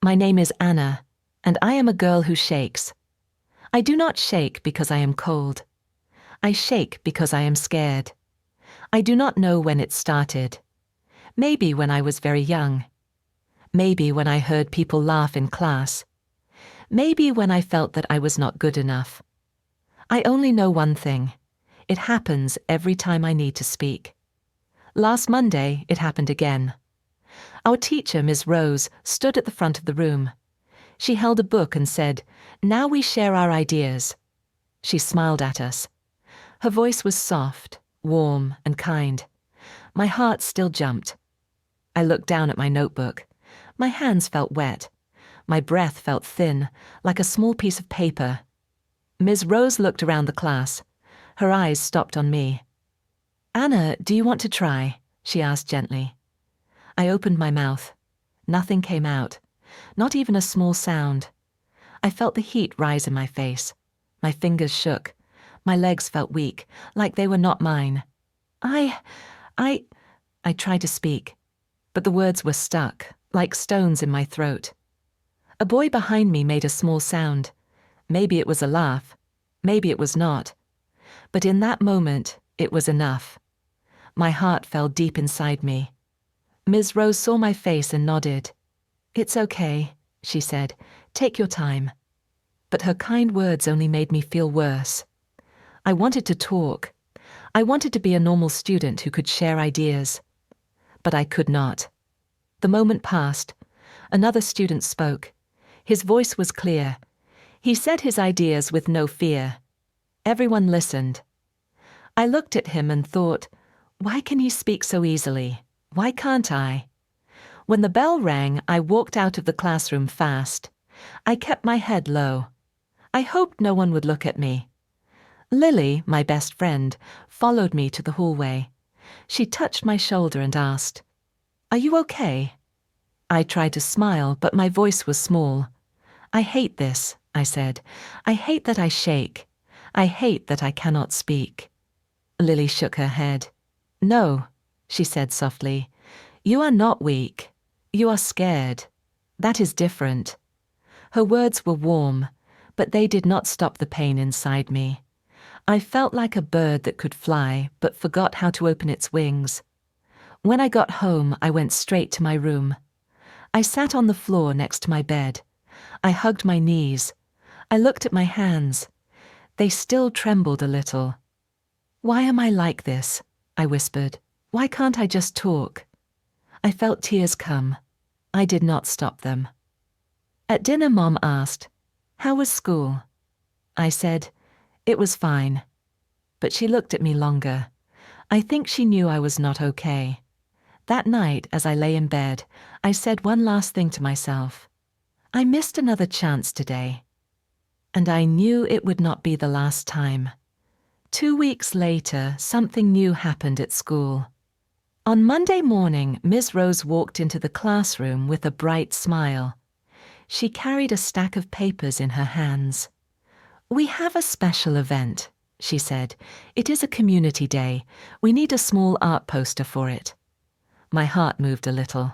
My name is Anna, and I am a girl who shakes. I do not shake because I am cold. I shake because I am scared. I do not know when it started. Maybe when I was very young. Maybe when I heard people laugh in class. Maybe when I felt that I was not good enough. I only know one thing. It happens every time I need to speak. Last Monday, it happened again. Our teacher, Ms. Rose, stood at the front of the room. She held a book and said, "Now we share our ideas." She smiled at us. Her voice was soft, warm, and kind. My heart still jumped. I looked down at my notebook. My hands felt wet. My breath felt thin, like a small piece of paper. Ms. Rose looked around the class. Her eyes stopped on me. "Anna, do you want to try?" she asked gently. I opened my mouth. Nothing came out, not even a small sound. I felt the heat rise in my face. My fingers shook. My legs felt weak, like they were not mine. I tried to speak, but the words were stuck, like stones in my throat. A boy behind me made a small sound. Maybe it was a laugh. Maybe it was not. But in that moment, it was enough. My heart fell deep inside me. Ms. Rose saw my face and nodded. "It's okay," she said. "Take your time." But her kind words only made me feel worse. I wanted to talk. I wanted to be a normal student who could share ideas. But I could not. The moment passed. Another student spoke. His voice was clear. He said his ideas with no fear. Everyone listened. I looked at him and thought, why can he speak so easily? Why can't I? When the bell rang, I walked out of the classroom fast. I kept my head low. I hoped no one would look at me. Lily, my best friend, followed me to the hallway. She touched my shoulder and asked, "Are you okay?" I tried to smile, but my voice was small. "I hate this," I said. "I hate that I shake. I hate that I cannot speak." Lily shook her head. "No," she said softly. "You are not weak. You are scared. That is different." Her words were warm, but they did not stop the pain inside me. I felt like a bird that could fly, but forgot how to open its wings. When I got home, I went straight to my room. I sat on the floor next to my bed. I hugged my knees. I looked at my hands. They still trembled a little. "Why am I like this?" I whispered. "Why can't I just talk?" I felt tears come. I did not stop them. At dinner, Mom asked, "How was school?" I said, "It was fine." But she looked at me longer. I think she knew I was not okay. That night, as I lay in bed, I said one last thing to myself. I missed another chance today. And I knew it would not be the last time. 2 weeks later, something new happened at school. On Monday morning, Ms. Rose walked into the classroom with a bright smile. She carried a stack of papers in her hands. "We have a special event," she said. "It is a community day. We need a small art poster for it." My heart moved a little.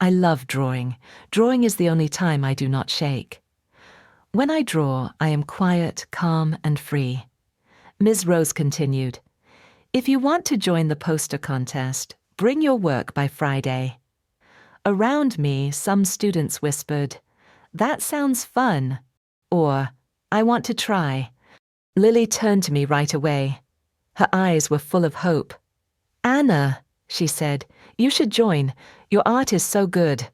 I love drawing. Drawing is the only time I do not shake. When I draw, I am quiet, calm, and free. Ms. Rose continued, "If you want to join the poster contest, bring your work by Friday." Around me, some students whispered, "That sounds fun," or "I want to try." Lily turned to me right away. Her eyes were full of hope. "Anna," she said, "you should join. Your art is so good."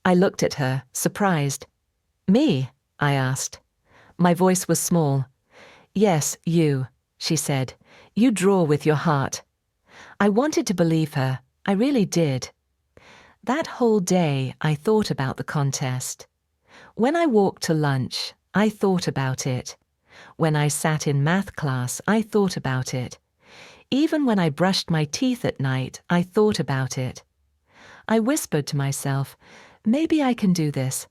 I looked at her, surprised. "Me?" I asked. My voice was small. "Yes, you," she said. "You draw with your heart." I wanted to believe her. I really did. That whole day, I thought about the contest. When I walked to lunch, I thought about it. When I sat in math class, I thought about it. Even when I brushed my teeth at night, I thought about it. I whispered to myself, maybe I can do this.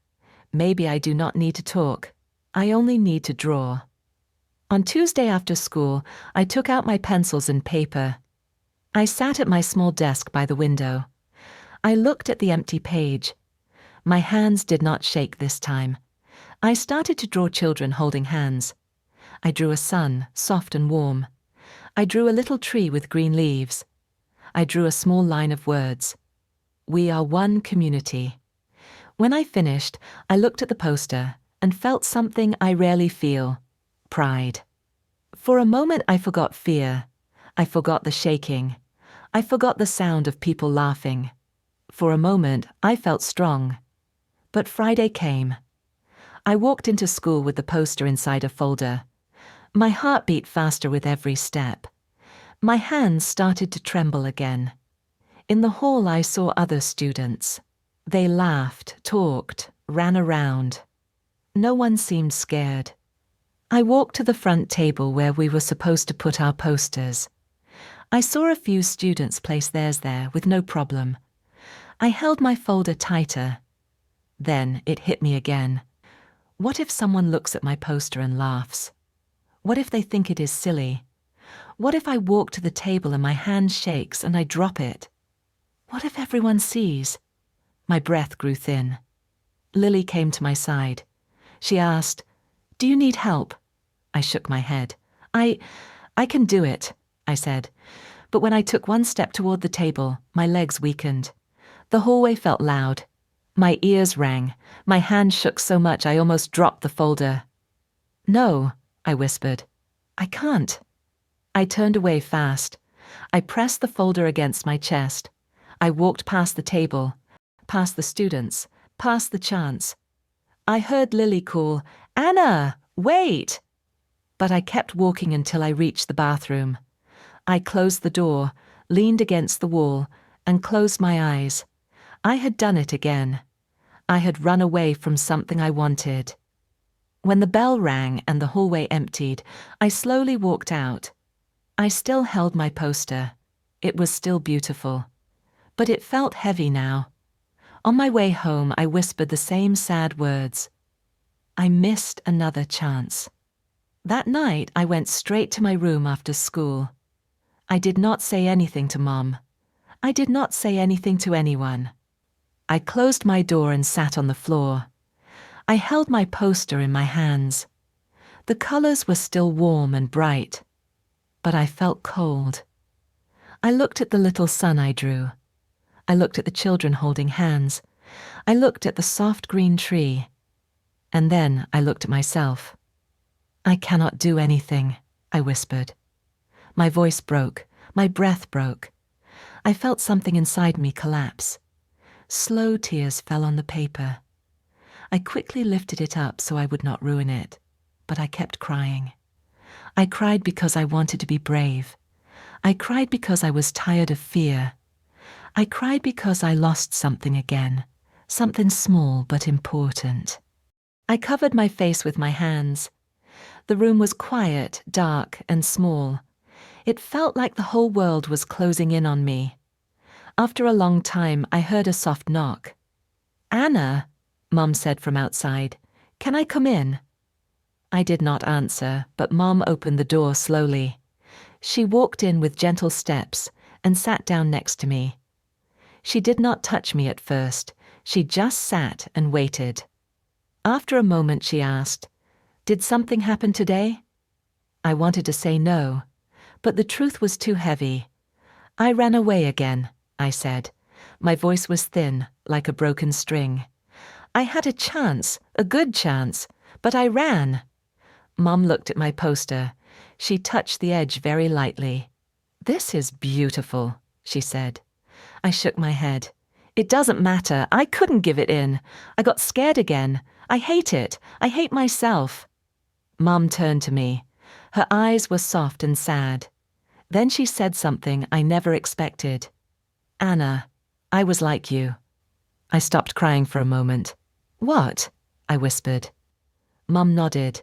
Maybe I do not need to talk. I only need to draw. On Tuesday after school, I took out my pencils and paper. I sat at my small desk by the window. I looked at the empty page. My hands did not shake this time. I started to draw children holding hands. I drew a sun, soft and warm. I drew a little tree with green leaves. I drew a small line of words. We are one community. When I finished, I looked at the poster and felt something I rarely feel: pride. For a moment I forgot fear. I forgot the shaking. I forgot the sound of people laughing. For a moment I felt strong. But Friday came. I walked into school with the poster inside a folder. My heart beat faster with every step. My hands started to tremble again. In the hall I saw other students. They laughed, talked, ran around. No one seemed scared. I walked to the front table where we were supposed to put our posters. I saw a few students place theirs there with no problem. I held my folder tighter. Then it hit me again. What if someone looks at my poster and laughs? What if they think it is silly? What if I walk to the table and my hand shakes and I drop it? What if everyone sees? My breath grew thin. Lily came to my side. She asked, "Do you need help?" I shook my head. I can do it," I said. But when I took one step toward the table, my legs weakened. The hallway felt loud. My ears rang. My hand shook so much I almost dropped the folder. "No," I whispered. "I can't." I turned away fast. I pressed the folder against my chest. I walked past the table, past the students, past the chants. I heard Lily call, "Anna, wait!" But I kept walking until I reached the bathroom. I closed the door, leaned against the wall, and closed my eyes. I had done it again. I had run away from something I wanted. When the bell rang and the hallway emptied, I slowly walked out. I still held my poster. It was still beautiful. But it felt heavy now. On my way home, I whispered the same sad words. I missed another chance. That night, I went straight to my room after school. I did not say anything to Mom. I did not say anything to anyone. I closed my door and sat on the floor. I held my poster in my hands. The colors were still warm and bright, but I felt cold. I looked at the little sun I drew. I looked at the children holding hands. I looked at the soft green tree. And then I looked at myself. "I cannot do anything," I whispered. My voice broke. My breath broke. I felt something inside me collapse. Slow tears fell on the paper. I quickly lifted it up so I would not ruin it, but I kept crying. I cried because I wanted to be brave. I cried because I was tired of fear. I cried because I lost something again, something small but important. I covered my face with my hands. The room was quiet, dark, and small. It felt like the whole world was closing in on me. After a long time, I heard a soft knock. "Anna," Mom said from outside, "can I come in?" I did not answer, but Mom opened the door slowly. She walked in with gentle steps and sat down next to me. She did not touch me at first. She just sat and waited. After a moment, she asked, "Did something happen today?" I wanted to say no, but the truth was too heavy. "I ran away again," I said. My voice was thin, like a broken string. "I had a chance, a good chance, but I ran." Mom looked at my poster. She touched the edge very lightly. "This is beautiful," she said. I shook my head. "It doesn't matter. I couldn't give it in. I got scared again. I hate it. I hate myself." Mom turned to me. Her eyes were soft and sad. Then she said something I never expected. "Anna, I was like you." I stopped crying for a moment. "What?" I whispered. Mom nodded.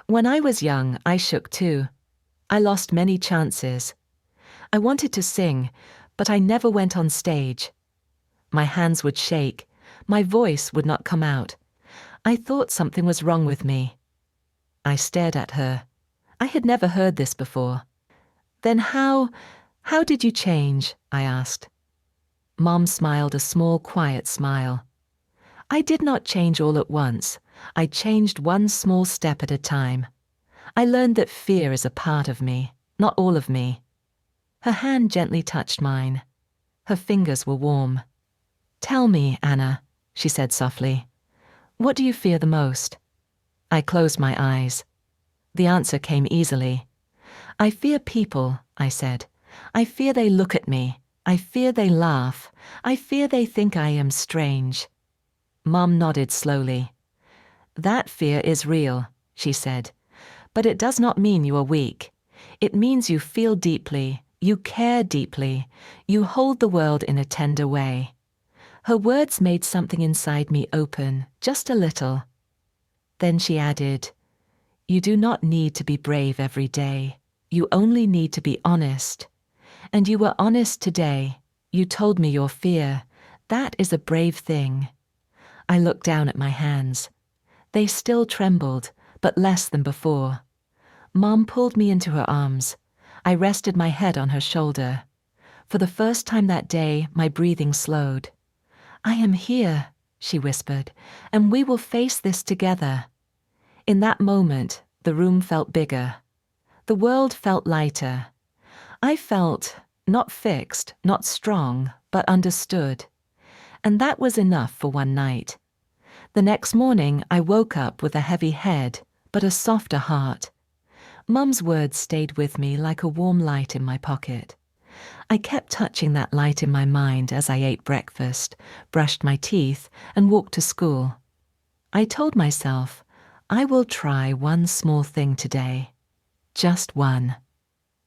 "When I was young, I shook too. I lost many chances. I wanted to sing, but I never went on stage. My hands would shake. My voice would not come out. I thought something was wrong with me." I stared at her. I had never heard this before. "Then how did you change?" I asked. Mom smiled a small, quiet smile. I did not change all at once. I changed one small step at a time. I learned that fear is a part of me, not all of me. Her hand gently touched mine. Her fingers were warm. "Tell me, Anna," she said softly. "What do you fear the most?" I closed my eyes. The answer came easily. "I fear people," I said. "I fear they look at me. I fear they laugh. I fear they think I am strange." Mom nodded slowly. "That fear is real," she said. "But it does not mean you are weak. It means you feel deeply, you care deeply, you hold the world in a tender way." Her words made something inside me open, just a little. Then she added, "You do not need to be brave every day. You only need to be honest. And you were honest today. You told me your fear. That is a brave thing." I looked down at my hands. They still trembled, but less than before. Mom pulled me into her arms. I rested my head on her shoulder. For the first time that day, my breathing slowed. "I am here," she whispered, "and we will face this together." In that moment, the room felt bigger. The world felt lighter. I felt not fixed, not strong, but understood. And that was enough for one night. The next morning, I woke up with a heavy head, but a softer heart. Mum's words stayed with me like a warm light in my pocket. I kept touching that light in my mind as I ate breakfast, brushed my teeth, and walked to school. I told myself, I will try one small thing today. Just one.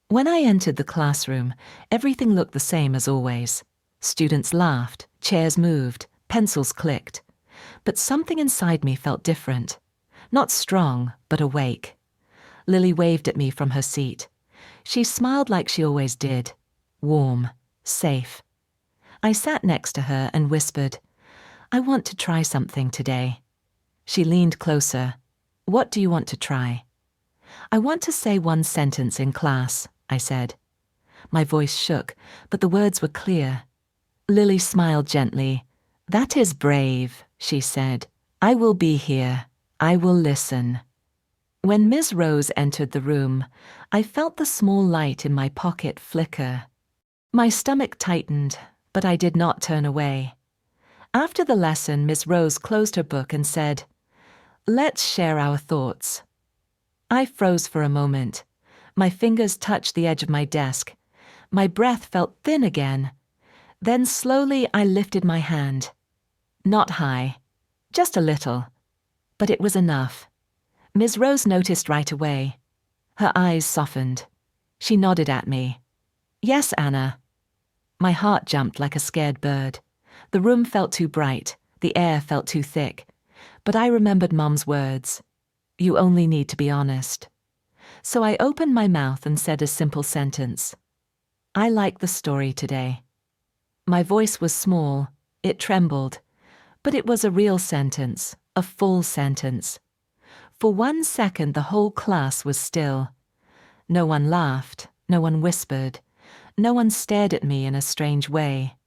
When I entered the classroom, everything looked the same as always. Students laughed, chairs moved, pencils clicked. But something inside me felt different. Not strong, but awake. Lily waved at me from her seat. She smiled like she always did. Warm, safe. I sat next to her and whispered, "I want to try something today." She leaned closer. "What do you want to try?" "I want to say one sentence in class," I said. My voice shook, but the words were clear. Lily smiled gently. "That is brave," she said. "I will be here. I will listen." When Ms. Rose entered the room, I felt the small light in my pocket flicker. My stomach tightened, but I did not turn away. After the lesson, Ms. Rose closed her book and said, "Let's share our thoughts." I froze for a moment. My fingers touched the edge of my desk. My breath felt thin again. Then slowly I lifted my hand. Not high, just a little. But it was enough. Ms. Rose noticed right away. Her eyes softened. She nodded at me. "Yes, Anna." My heart jumped like a scared bird. The room felt too bright. The air felt too thick. But I remembered Mum's words. You only need to be honest. So I opened my mouth and said a simple sentence. I like the story today. My voice was small. It trembled. But it was a real sentence, a full sentence. For 1 second, the whole class was still. No one laughed. No one whispered. No one stared at me in a strange way.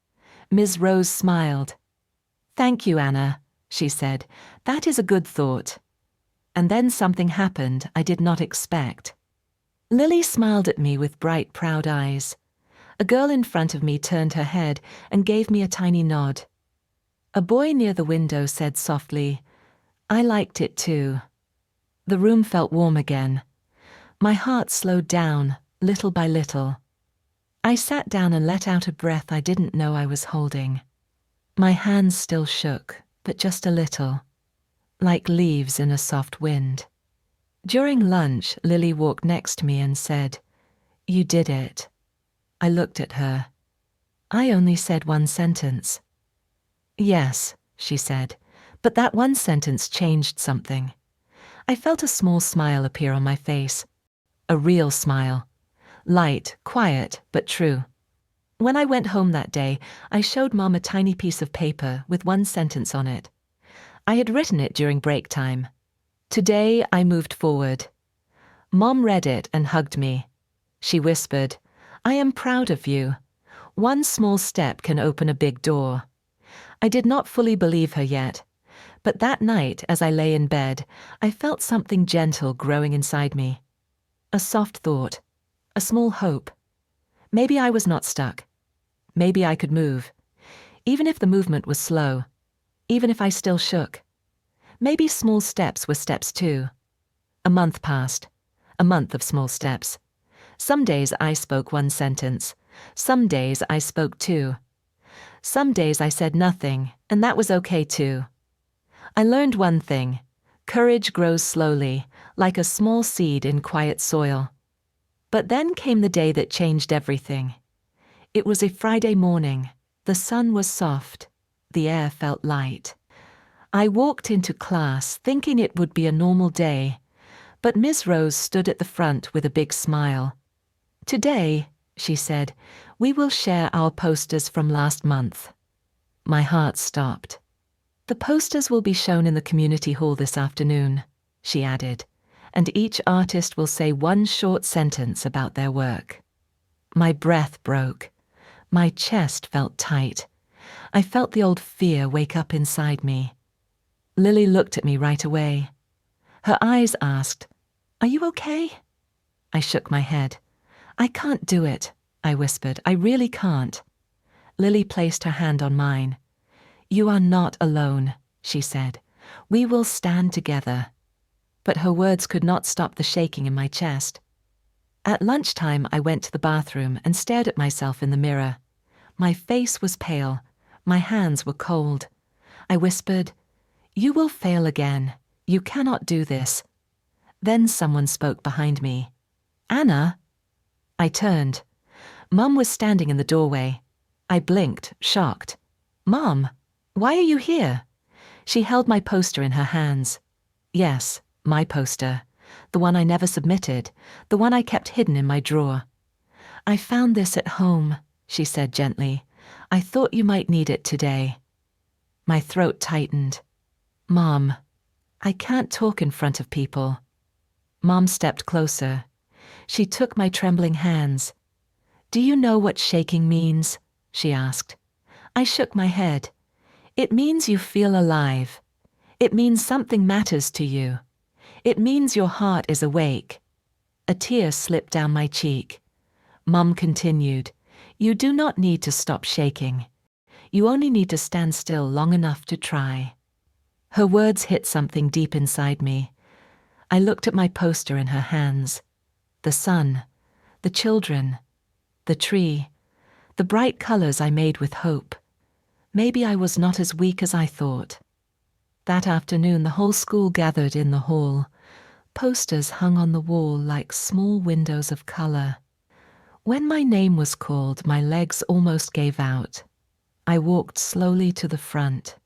Ms. Rose smiled. "Thank you, Anna," she said. "That is a good thought." And then something happened I did not expect. Lily smiled at me with bright, proud eyes. A girl in front of me turned her head and gave me a tiny nod. A boy near the window said softly, "I liked it too." The room felt warm again. My heart slowed down, little by little. I sat down and let out a breath I didn't know I was holding. My hands still shook, but just a little, like leaves in a soft wind. During lunch, Lily walked next to me and said, "You did it." I looked at her. I only said one sentence. "Yes," she said, but that one sentence changed something. I felt a small smile appear on my face. A real smile. Light, quiet, but true. When I went home that day, I showed Mom a tiny piece of paper with one sentence on it. I had written it during break time. Today I moved forward. Mom read it and hugged me. She whispered, "I am proud of you. One small step can open a big door." I did not fully believe her yet, But that night, as I lay in bed, I felt something gentle growing inside me. A soft thought, a small hope. Maybe I was not stuck. Maybe I could move, even if the movement was slow, even if I still shook. Maybe small steps were steps too. A month passed, a month of small steps. Some days I spoke one sentence. Some days I spoke two. Some days I said nothing, and that was okay too. I learned one thing. Courage grows slowly, like a small seed in quiet soil. But then came the day that changed everything. It was a Friday morning. The sun was soft. The air felt light. I walked into class thinking it would be a normal day, but Miss Rose stood at the front with a big smile. "Today," she said, "we will share our posters from last month." My heart stopped. "The posters will be shown in the community hall this afternoon," she added, "and each artist will say one short sentence about their work." My breath broke. My chest felt tight. I felt the old fear wake up inside me. Lily looked at me right away. Her eyes asked, "Are you okay?" I shook my head. "I can't do it," I whispered. "I really can't." Lily placed her hand on mine. "You are not alone," she said. "We will stand together." But her words could not stop the shaking in my chest. At lunchtime, I went to the bathroom and stared at myself in the mirror. My face was pale. My hands were cold. I whispered, "You will fail again. You cannot do this." Then someone spoke behind me. "Anna?" I turned. Mum was standing in the doorway. I blinked, shocked. "Mom, why are you here?" She held my poster in her hands. Yes, my poster. The one I never submitted. The one I kept hidden in my drawer. "I found this at home," she said gently. "I thought you might need it today." My throat tightened. "Mom, I can't talk in front of people." Mom stepped closer. She took my trembling hands. "Do you know what shaking means?" she asked. I shook my head. "It means you feel alive. It means something matters to you. It means your heart is awake." A tear slipped down my cheek. Mum continued, "You do not need to stop shaking. You only need to stand still long enough to try." Her words hit something deep inside me. I looked at my poster in her hands. The sun, the children, the tree, the bright colors I made with hope. Maybe I was not as weak as I thought. That afternoon, the whole school gathered in the hall. Posters hung on the wall like small windows of color. When my name was called, my legs almost gave out. I walked slowly to the front.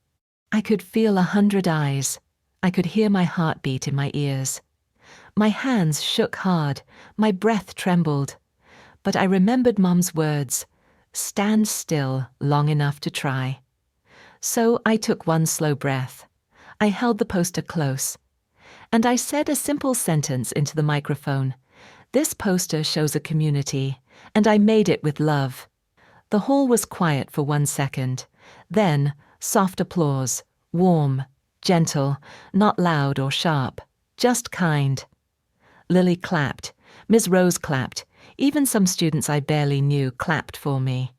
I could feel 100 eyes. I could hear my heartbeat in my ears. My hands shook hard. My breath trembled. But I remembered Mum's words, "Stand still long enough to try." So I took one slow breath. I held the poster close. And I said a simple sentence into the microphone. "This poster shows a community, and I made it with love." The hall was quiet for 1 second. Then, soft applause, warm, gentle, not loud or sharp, just kind. Lily clapped. Ms. Rose clapped. Even some students I barely knew clapped for me.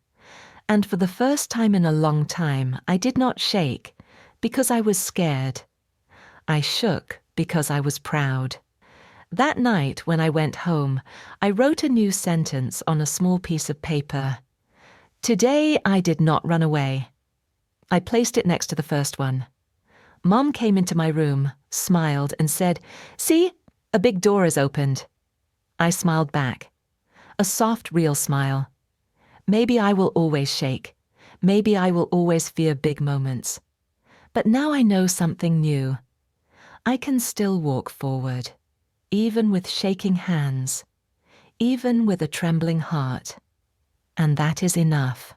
And for the first time in a long time, I did not shake, because I was scared. I shook because I was proud. That night, when I went home, I wrote a new sentence on a small piece of paper. "Today I did not run away." I placed it next to the first one. Mom came into my room, smiled, and said, "See, a big door is opened." I smiled back. A soft, real smile. Maybe I will always shake. Maybe I will always fear big moments. But now I know something new. I can still walk forward, even with shaking hands, even with a trembling heart. And that is enough.